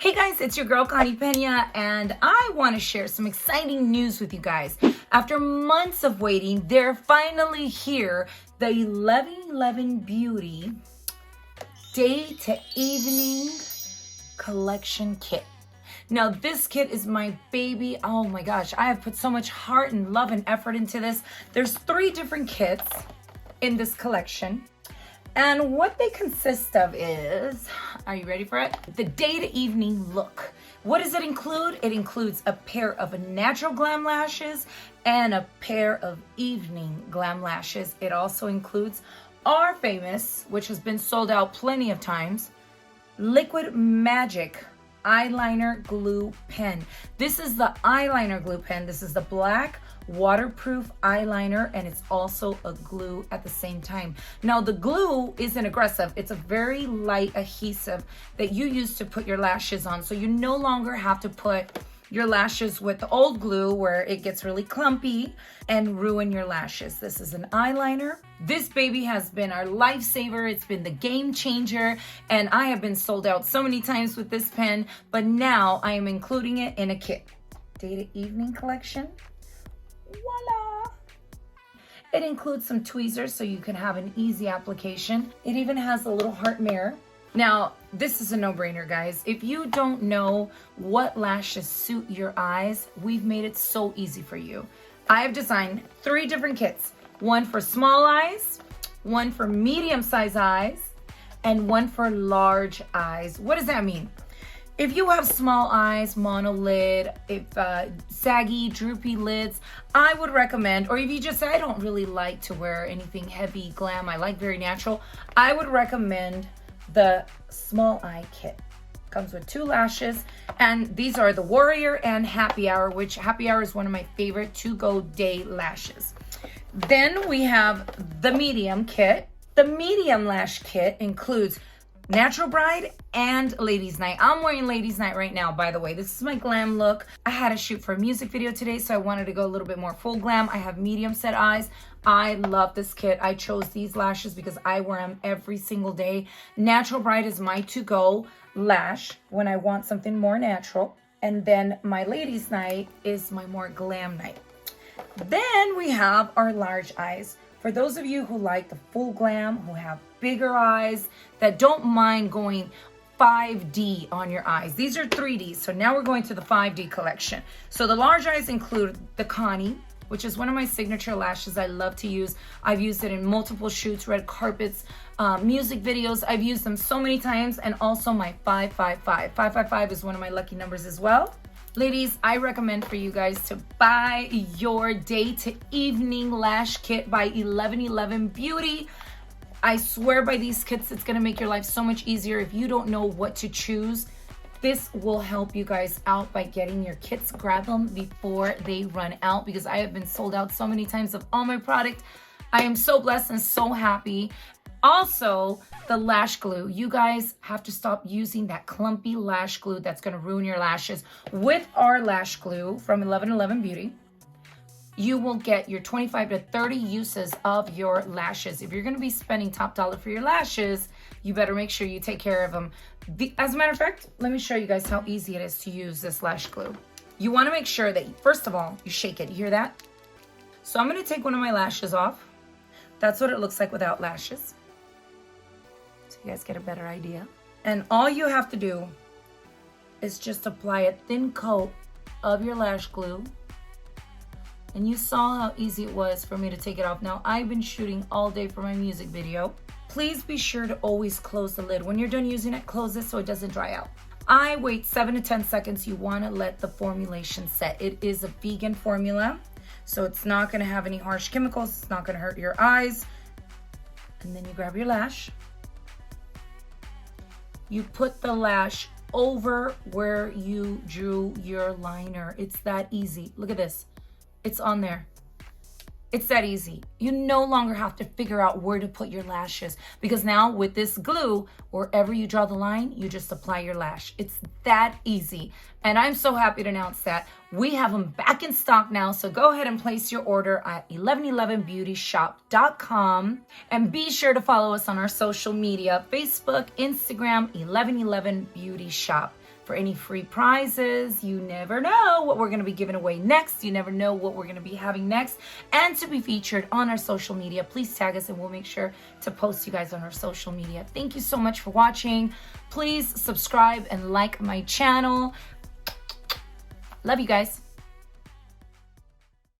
Hey guys, it's your girl Connie Peña, and I want to share some exciting news with you guys. After months of waiting, they're finally here. The 1111 Beauty Day to Evening Collection Kit. Now, this kit is my baby. Oh my gosh, I have put so much heart and love and effort into this. There's 3 different kits in this collection. And what they consist of is, are you ready for it? The day to evening look. What does it include? It includes a pair of natural glam lashes and a pair of evening glam lashes. It also includes our famous, which has been sold out plenty of times, Liquid Magic eyeliner glue pen. This is the eyeliner glue pen. This is the black waterproof eyeliner, and it's also a glue at the same time. Now, the glue isn't aggressive. It's a very light adhesive that you use to put your lashes on. So you no longer have to put your lashes with the old glue where it gets really clumpy and ruin your lashes. This is an eyeliner. This baby has been our lifesaver. It's been the game changer, and I have been sold out so many times with this pen, but now I am including it in a kit. Day to evening collection. Voila! It includes some tweezers so you can have an easy application. It even has a little heart mirror. Now, this is a no-brainer, guys. If you don't know what lashes suit your eyes, we've made it so easy for you. I have designed 3 different kits. One for small eyes, one for medium-sized eyes, and one for large eyes. What does that mean? If you have small eyes, monolid, if saggy, droopy lids, I would recommend, or if you just say, I don't really like to wear anything heavy, glam, I like very natural, I would recommend the small eye kit. Comes with 2 lashes, and these are the Warrior and Happy Hour, which Happy Hour is one of my favorite to-go day lashes. Then we have the medium kit. The medium lash kit includes Natural Bride and Ladies Night. I'm wearing Ladies Night right now, by the way. This is my glam look. I had to shoot for a music video today, so I wanted to go a little bit more full glam. I have medium set eyes. I love this kit. I chose these lashes because I wear them every single day. Natural Bride is my to-go lash when I want something more natural. And then my Ladies Night is my more glam night. Then we have our large eyes. For those of you who like the full glam, who have bigger eyes, that don't mind going 5D on your eyes. These are 3D, so now we're going to the 5D collection. So the large eyes include the Connie, which is one of my signature lashes I love to use. I've used it in multiple shoots, red carpets, music videos. I've used them so many times, and also my 555. 555 is one of my lucky numbers as well. Ladies, I recommend for you guys to buy your day to evening lash kit by 1111 Beauty. I swear by these kits, it's gonna make your life so much easier. If you don't know what to choose, this will help you guys out by getting your kits. Grab them before they run out, because I have been sold out so many times of all my product. I am so blessed and so happy. Also, the lash glue. You guys have to stop using that clumpy lash glue that's going to ruin your lashes. With our lash glue from 1111 Beauty, you will get your 25 to 30 uses of your lashes. If you're going to be spending top dollar for your lashes, you better make sure you take care of them. As a matter of fact, let me show you guys how easy it is to use this lash glue. You want to make sure that, first of all, you shake it. You hear that? So I'm going to take one of my lashes off. That's what it looks like without lashes, so you guys get a better idea. And all you have to do is just apply a thin coat of your lash glue. And you saw how easy it was for me to take it off. Now, I've been shooting all day for my music video. Please be sure to always close the lid. When you're done using it, close it so it doesn't dry out. I wait 7 to 10 seconds. You want to let the formulation set. It is a vegan formula, so it's not going to have any harsh chemicals. It's not going to hurt your eyes. And then you grab your lash. You put the lash over where you drew your liner. It's that easy. Look at this. It's on there. It's that easy. You no longer have to figure out where to put your lashes, because now with this glue, wherever you draw the line, you just apply your lash. It's that easy. And I'm so happy to announce that we have them back in stock now. So go ahead and place your order at 1111beautyshop.com, and be sure to follow us on our social media, Facebook, Instagram, 1111 Beauty Shop. for any free prizes. You never know what we're going to be giving away next. You never know what we're going to be having next. And to be featured on our social media, please tag us and we'll make sure to post you guys on our social media. Thank you so much for watching. Please subscribe and like my channel. Love you guys.